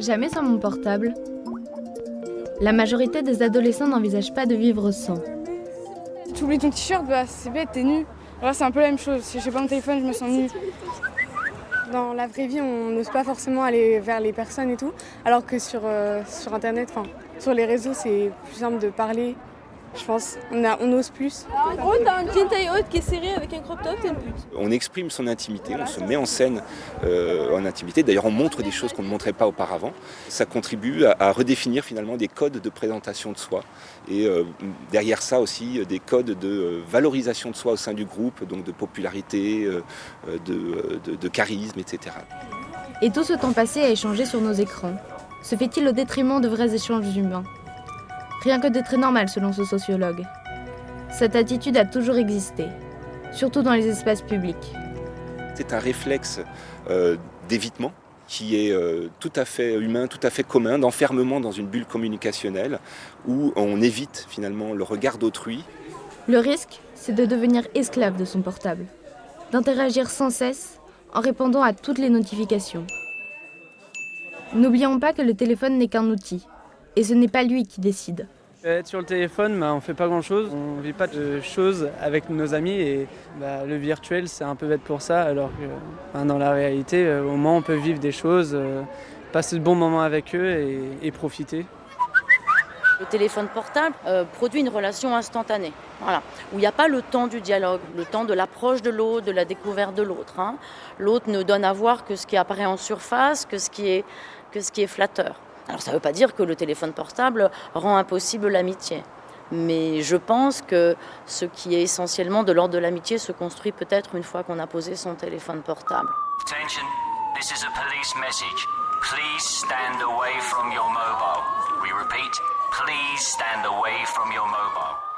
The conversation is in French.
Jamais sans mon portable. La majorité des adolescents n'envisagent pas de vivre sans. Si tu oublies ton t-shirt, c'est bête, t'es nu. Alors c'est un peu la même chose. Si j'ai pas mon téléphone, je me sens nue. Dans la vraie vie, on n'ose pas forcément aller vers les personnes et tout. Alors que sur Internet, sur les réseaux, c'est plus simple de parler. Je pense, on ose plus. En gros, t'as un jean taille haute qui est serré avec un crop top, t'es une pute. On exprime son intimité, on se met en scène en intimité. D'ailleurs, on montre des choses qu'on ne montrait pas auparavant. Ça contribue à redéfinir finalement des codes de présentation de soi. Et derrière ça aussi, des codes de valorisation de soi au sein du groupe, donc de popularité, de charisme, etc. Et tout ce temps passé à échanger sur nos écrans, se fait-il au détriment de vrais échanges humains ? Rien que de très normal selon ce sociologue. Cette attitude a toujours existé, surtout dans les espaces publics. C'est un réflexe d'évitement qui est tout à fait humain, tout à fait commun, d'enfermement dans une bulle communicationnelle où on évite finalement le regard d'autrui. Le risque, c'est de devenir esclave de son portable, d'interagir sans cesse en répondant à toutes les notifications. N'oublions pas que le téléphone n'est qu'un outil. Et ce n'est pas lui qui décide. Être sur le téléphone, on ne fait pas grand-chose. On ne vit pas de choses avec nos amis et le virtuel, c'est un peu bête pour ça. Alors que dans la réalité, au moins, on peut vivre des choses, passer de bons moments avec eux et profiter. Le téléphone portable produit une relation instantanée, où il n'y a pas le temps du dialogue, le temps de l'approche de l'autre, de la découverte de l'autre. L'autre ne donne à voir que ce qui apparaît en surface, que ce qui est flatteur. Alors ça ne veut pas dire que le téléphone portable rend impossible l'amitié. Mais je pense que ce qui est essentiellement de l'ordre de l'amitié se construit peut-être une fois qu'on a posé son téléphone portable. Attention, this is a police message. Please stand away from your mobile. We repeat, please stand away from your mobile.